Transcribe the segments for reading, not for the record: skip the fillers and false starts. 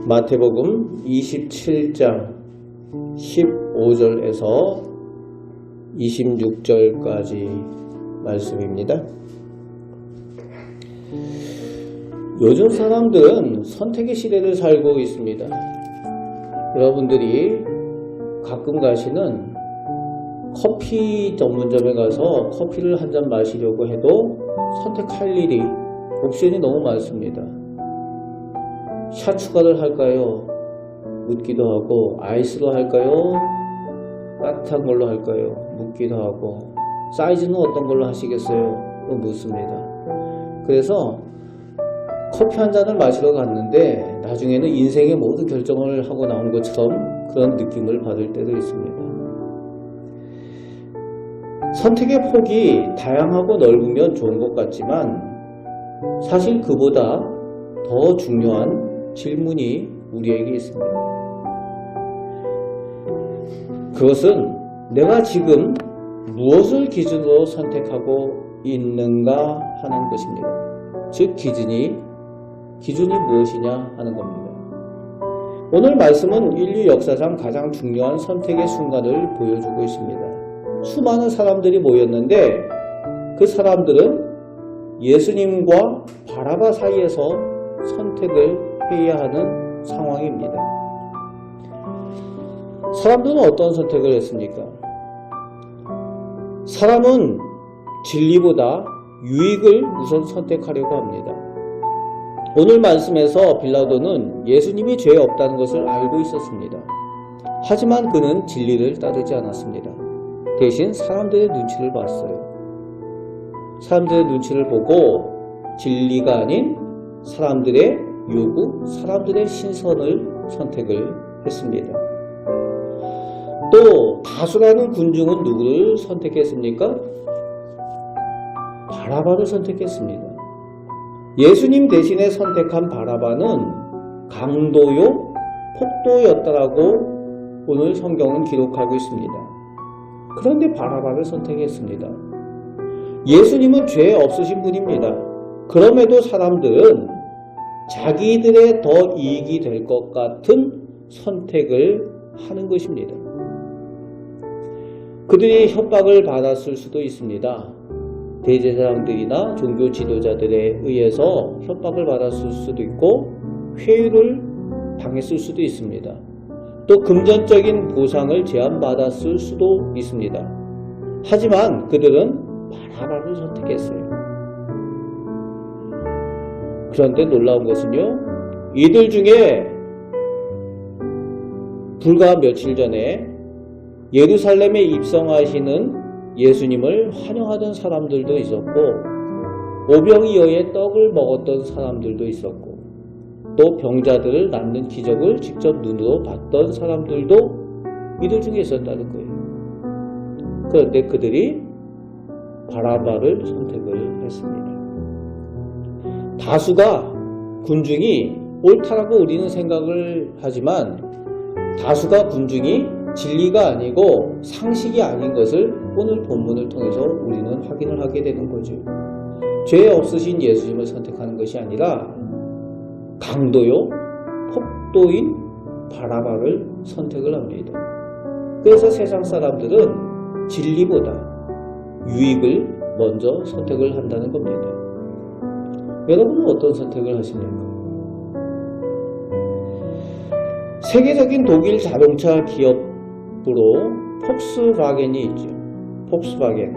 마태복음 27장 15절에서 26절까지 말씀입니다. 요즘 사람들은 선택의 시대를 살고 있습니다. 여러분들이 가끔 가시는 커피 전문점에 가서 커피를 한 잔 마시려고 해도 선택할 일이, 옵션이 너무 많습니다. 샷 추가를 할까요? 묻기도 하고, 아이스로 할까요? 따뜻한 걸로 할까요? 묻기도 하고, 사이즈는 어떤 걸로 하시겠어요? 또 묻습니다. 그래서 커피 한 잔을 마시러 갔는데 나중에는 인생의 모든 결정을 하고 나온 것처럼 그런 느낌을 받을 때도 있습니다. 선택의 폭이 다양하고 넓으면 좋은 것 같지만 사실 그보다 더 중요한 질문이 우리에게 있습니다. 그것은 내가 지금 무엇을 기준으로 선택하고 있는가 하는 것입니다. 즉 기준이 무엇이냐 하는 겁니다. 오늘 말씀은 인류 역사상 가장 중요한 선택의 순간을 보여주고 있습니다. 수많은 사람들이 모였는데 그 사람들은 예수님과 바라바 사이에서 선택을 해야 하는 상황입니다. 사람들은 어떤 선택을 했습니까? 사람은 진리보다 유익을 우선 선택하려고 합니다. 오늘 말씀에서 빌라도는 예수님이 죄 없다는 것을 알고 있었습니다. 하지만 그는 진리를 따르지 않았습니다. 대신 사람들의 눈치를 봤어요. 사람들의 눈치를 보고 진리가 아닌 사람들의 요구, 사람들의 신선을 선택을 했습니다. 또 다수라는 군중은 누구를 선택했습니까? 바라바를 선택했습니다. 예수님 대신에 선택한 바라바는 강도요, 폭도였다라고 오늘 성경은 기록하고 있습니다. 그런데 바라바를 선택했습니다. 예수님은 죄 없으신 분입니다. 그럼에도 사람들은 자기들의 더 이익이 될 것 같은 선택을 하는 것입니다. 그들이 협박을 받았을 수도 있습니다. 대제사장들이나 종교 지도자들에 의해서 협박을 받았을 수도 있고 회유를 당했을 수도 있습니다. 또 금전적인 보상을 제한받았을 수도 있습니다. 하지만 그들은 바라바를 선택했어요. 그런데 놀라운 것은요, 이들 중에 불과 며칠 전에 예루살렘에 입성하시는 예수님을 환영하던 사람들도 있었고, 오병이어의 떡을 먹었던 사람들도 있었고, 또 병자들을 낫는 기적을 직접 눈으로 봤던 사람들도 이들 중에 있었다는 거예요. 그런데 그들이 바라바를 선택을 했습니다. 다수가, 군중이 옳다라고 우리는 생각을 하지만 다수가 군중이 진리가 아니고 상식이 아닌 것을 오늘 본문을 통해서 우리는 확인을 하게 되는 거죠. 죄 없으신 예수님을 선택하는 것이 아니라 강도요, 폭도인 바라바를 선택을 합니다. 그래서 세상 사람들은 진리보다 유익을 먼저 선택을 한다는 겁니다. 여러분은 어떤 선택을 하십니까? 세계적인 독일 자동차 기업으로 폭스바겐이 있죠. 폭스바겐.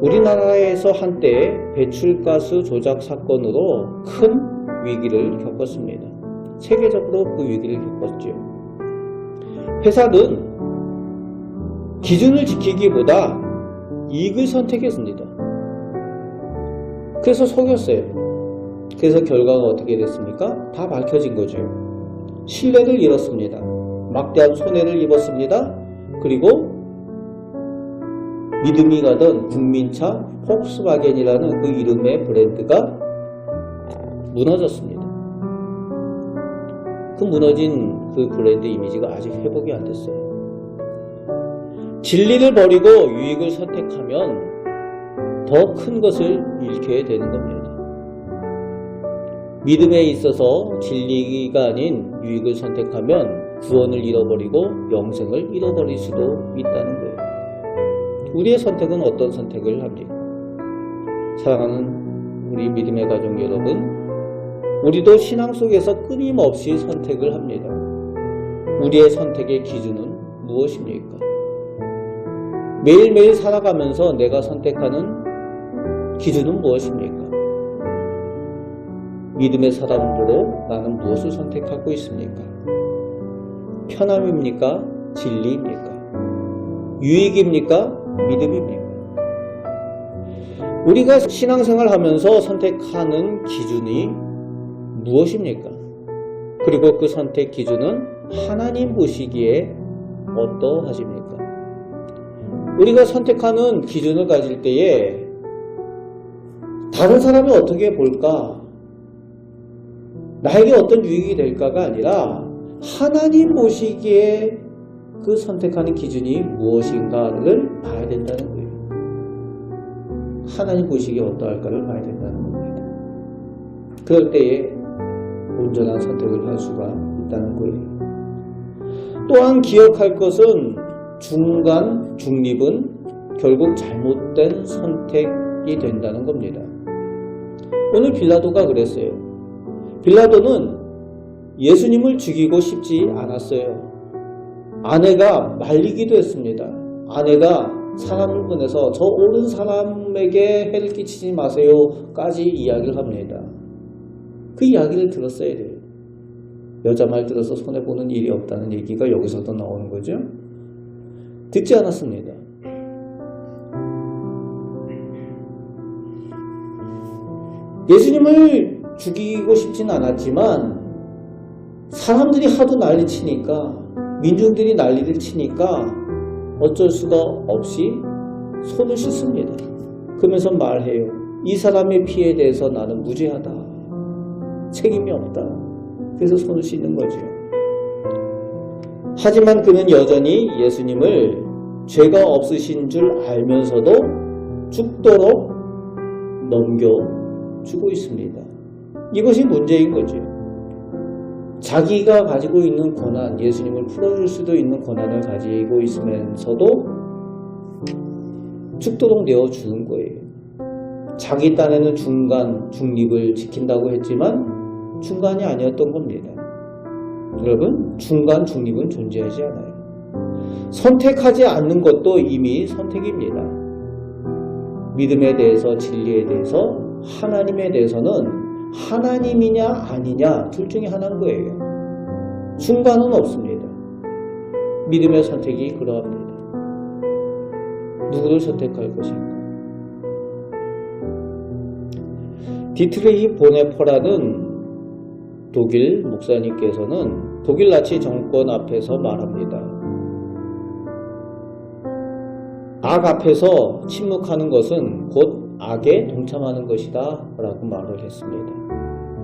우리나라에서 한때 배출가스 조작 사건으로 큰 위기를 겪었습니다. 세계적으로 그 위기를 겪었죠. 회사는 기준을 지키기보다 이익을 선택했습니다. 그래서 속였어요. 그래서 결과가 어떻게 됐습니까? 다 밝혀진 거죠. 신뢰를 잃었습니다. 막대한 손해를 입었습니다. 그리고 믿음이 가던 국민차 폭스바겐이라는 그 이름의 브랜드가 무너졌습니다. 그 무너진 그 브랜드 이미지가 아직 회복이 안 됐어요. 진리를 버리고 유익을 선택하면 더 큰 것을 잃게 되는 겁니다. 믿음에 있어서 진리가 아닌 유익을 선택하면 구원을 잃어버리고 영생을 잃어버릴 수도 있다는 거예요. 우리의 선택은 어떤 선택을 합니까? 사랑하는 우리 믿음의 가족 여러분, 우리도 신앙 속에서 끊임없이 선택을 합니다. 우리의 선택의 기준은 무엇입니까? 매일매일 살아가면서 내가 선택하는 기준은 무엇입니까? 믿음의 사람으로 나는 무엇을 선택하고 있습니까? 편함입니까? 진리입니까? 유익입니까? 믿음입니까? 우리가 신앙생활 하면서 선택하는 기준이 무엇입니까? 그리고 그 선택 기준은 하나님 보시기에 어떠하십니까? 우리가 선택하는 기준을 가질 때에 다른 사람이 어떻게 볼까? 나에게 어떤 유익이 될까가 아니라 하나님 보시기에 그 선택하는 기준이 무엇인가를 봐야 된다는 거예요. 하나님 보시기에 어떠할까를 봐야 된다는 겁니다. 그럴 때에 온전한 선택을 할 수가 있다는 거예요. 또한 기억할 것은 중간, 중립은 결국 잘못된 선택이 된다는 겁니다. 오늘 빌라도가 그랬어요. 빌라도는 예수님을 죽이고 싶지 않았어요. 아내가 말리기도 했습니다. 아내가 사람을 보내서 저 옳은 사람에게 해를 끼치지 마세요까지 이야기를 합니다. 그 이야기를 들었어야 돼요. 여자 말 들어서 손해보는 일이 없다는 얘기가 여기서도 나오는 거죠. 듣지 않았습니다. 예수님을 죽이고 싶진 않았지만 사람들이 하도 난리치니까, 민중들이 난리를 치니까 어쩔 수가 없이 손을 씻습니다. 그러면서 말해요. 이 사람의 피해에 대해서 나는 무죄하다. 책임이 없다. 그래서 손을 씻는 거죠. 하지만 그는 여전히 예수님을 죄가 없으신 줄 알면서도 죽도록 넘겨주고 있습니다. 이것이 문제인 거죠. 자기가 가지고 있는 권한, 예수님을 풀어줄 수도 있는 권한을 가지고 있으면서도 죽도록 내어주는 거예요. 자기 딴에는 중간, 중립을 지킨다고 했지만 중간이 아니었던 겁니다. 여러분, 중간, 중립은 존재하지 않아요. 선택하지 않는 것도 이미 선택입니다. 믿음에 대해서, 진리에 대해서, 하나님에 대해서는 하나님이냐 아니냐 둘 중에 하나인 거예요. 중간은 없습니다. 믿음의 선택이 그러합니다. 누구를 선택할 것인가? 디트리히 보네퍼라는 독일 목사님께서는 독일 나치 정권 앞에서 말합니다. 악 앞에서 침묵하는 것은 곧 악에 동참하는 것이다 라고 말을 했습니다.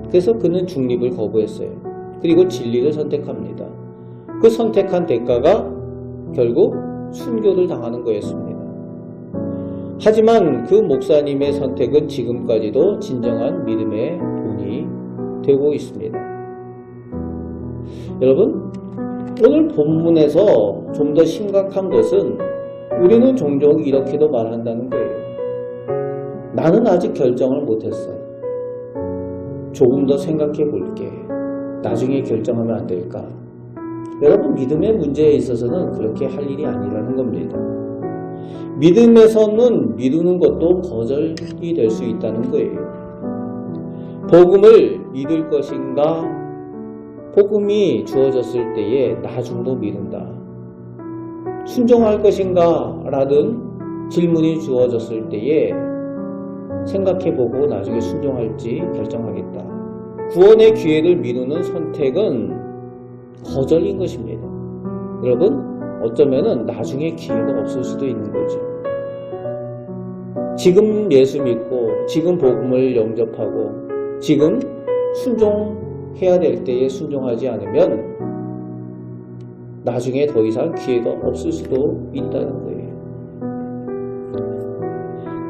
그래서 그는 중립을 거부했어요. 그리고 진리를 선택합니다. 그 선택한 대가가 결국 순교를 당하는 거였습니다. 하지만 그 목사님의 선택은 지금까지도 진정한 믿음의 본이 되고 있습니다. 여러분, 오늘 본문에서 좀 더 심각한 것은 우리는 종종 이렇게도 말한다는 거예요. 나는 아직 결정을 못했어. 조금 더 생각해 볼게. 나중에 결정하면 안 될까? 여러분, 믿음의 문제에 있어서는 그렇게 할 일이 아니라는 겁니다. 믿음에서는 미루는 것도 거절이 될 수 있다는 거예요. 복음을 믿을 것인가? 복음이 주어졌을 때에 나중도 미룬다. 순종할 것인가? 라는 질문이 주어졌을 때에 생각해보고 나중에 순종할지 결정하겠다. 구원의 기회를 미루는 선택은 거절인 것입니다. 여러분, 어쩌면은 나중에 기회가 없을 수도 있는 거죠. 지금 예수 믿고 지금 복음을 영접하고 지금 순종해야 될 때에 순종하지 않으면 나중에 더 이상 기회가 없을 수도 있다는 거예요.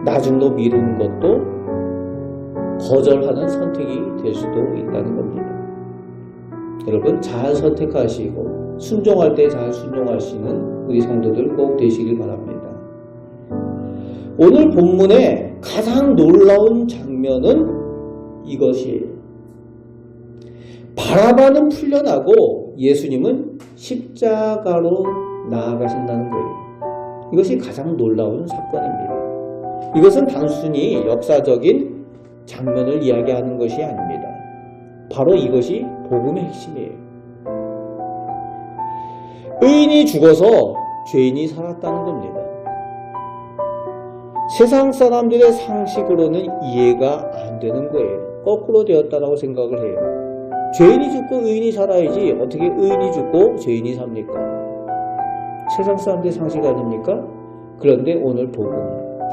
나중도 미루는 것도 거절하는 선택이 될 수도 있다는 겁니다. 여러분 잘 선택하시고 순종할 때 잘 순종하시는 우리 성도들 꼭 되시길 바랍니다. 오늘 본문의 가장 놀라운 장면은 이것이에요. 바라바는 풀려나고 예수님은 십자가로 나아가신다는 거예요. 이것이 가장 놀라운 사건입니다. 이것은 단순히 역사적인 장면을 이야기하는 것이 아닙니다. 바로 이것이 복음의 핵심이에요. 의인이 죽어서 죄인이 살았다는 겁니다. 세상 사람들의 상식으로는 이해가 안 되는 거예요. 거꾸로 되었다라고 생각을 해요. 죄인이 죽고 의인이 살아야지 어떻게 의인이 죽고 죄인이 삽니까? 세상 사람들의 상식 아닙니까? 그런데 오늘 복음,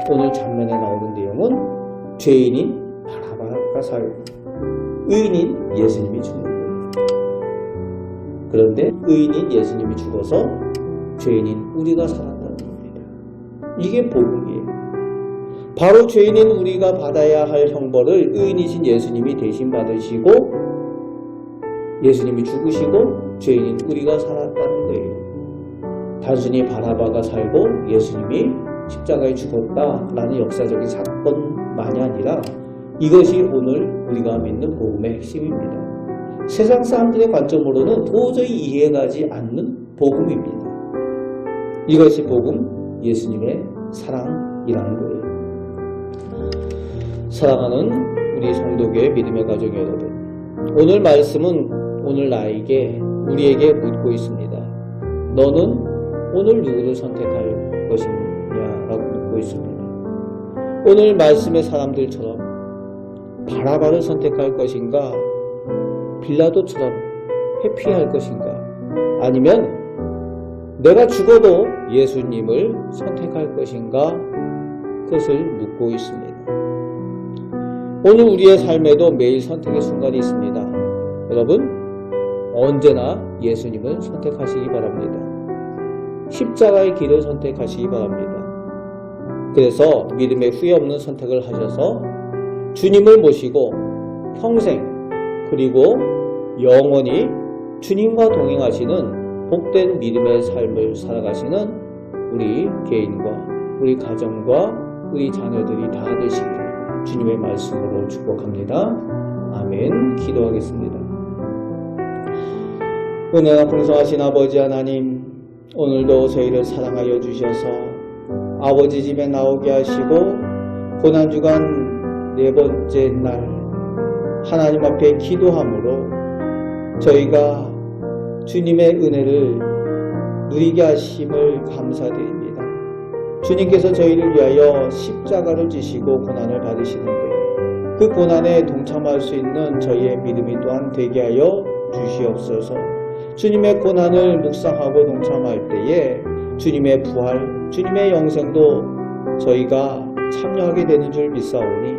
오늘 장면에 나오는 내용은 죄인인 바라바가 살고 의인인 예수님이 죽는 거예요. 그런데 의인인 예수님이 죽어서 죄인인 우리가 살았다는 겁니다. 이게 복음이에요. 바로 죄인인 우리가 받아야 할 형벌을 의인이신 예수님이 대신 받으시고 예수님이 죽으시고 죄인인 우리가 살았다는 거예요. 단순히 바라바가 살고 예수님이 십자가에 죽었다라는 역사적인 사건만이 아니라 이것이 오늘 우리가 믿는 복음의 핵심입니다. 세상 사람들의 관점으로는 도저히 이해가지 않는 복음입니다. 이것이 복음, 예수님의 사랑이라는 거예요. 사랑하는 우리 성도교회 믿음의 가족 여러분, 오늘 말씀은 오늘 나에게 우리에게 묻고 있습니다. 너는 오늘 누구를 선택할 것이냐라고 묻고 있습니다. 오늘 말씀의 사람들처럼 바라바를 선택할 것인가, 빌라도처럼 회피할 것인가, 아니면 내가 죽어도 예수님을 선택할 것인가, 그것을 묻고 있습니다. 오늘 우리의 삶에도 매일 선택의 순간이 있습니다. 여러분 언제나 예수님을 선택하시기 바랍니다. 십자가의 길을 선택하시기 바랍니다. 그래서 믿음에 후회 없는 선택을 하셔서 주님을 모시고 평생 그리고 영원히 주님과 동행하시는 복된 믿음의 삶을 살아가시는 우리 개인과 우리 가정과 우리 자녀들이 다 되시길 주님의 말씀으로 축복합니다. 아멘. 기도하겠습니다. 은혜가 풍성하신 아버지 하나님, 오늘도 저희를 사랑하여 주셔서 아버지 집에 나오게 하시고 고난주간 네 번째 날 하나님 앞에 기도함으로 저희가 주님의 은혜를 누리게 하심을 감사드립니다. 주님께서 저희를 위하여 십자가를 지시고 고난을 받으시는데 그 고난에 동참할 수 있는 저희의 믿음이 또한 되게 하여 주시옵소서. 주님의 고난을 묵상하고 동참할 때에 주님의 부활, 주님의 영생도 저희가 참여하게 되는 줄 믿사오니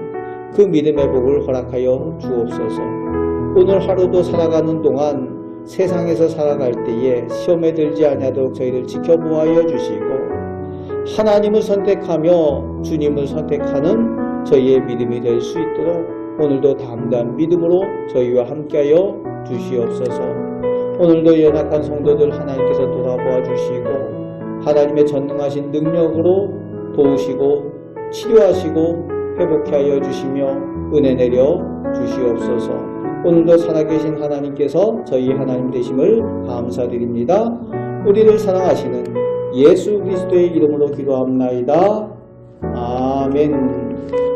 그 믿음의 복을 허락하여 주옵소서. 오늘 하루도 살아가는 동안 세상에서 살아갈 때에 시험에 들지 아니하도록 저희를 지켜보아여 주시고 하나님을 선택하며 주님을 선택하는 저희의 믿음이 될 수 있도록 오늘도 담대한 믿음으로 저희와 함께하여 주시옵소서. 오늘도 연약한 성도들 하나님께서 돌아보아 주시고 하나님의 전능하신 능력으로 도우시고 치료하시고 회복케 하여 주시며 은혜 내려 주시옵소서. 오늘도 살아계신 하나님께서 저희 하나님 되심을 감사드립니다. 우리를 사랑하시는 예수 그리스도의 이름으로 기도합나이다. 아멘.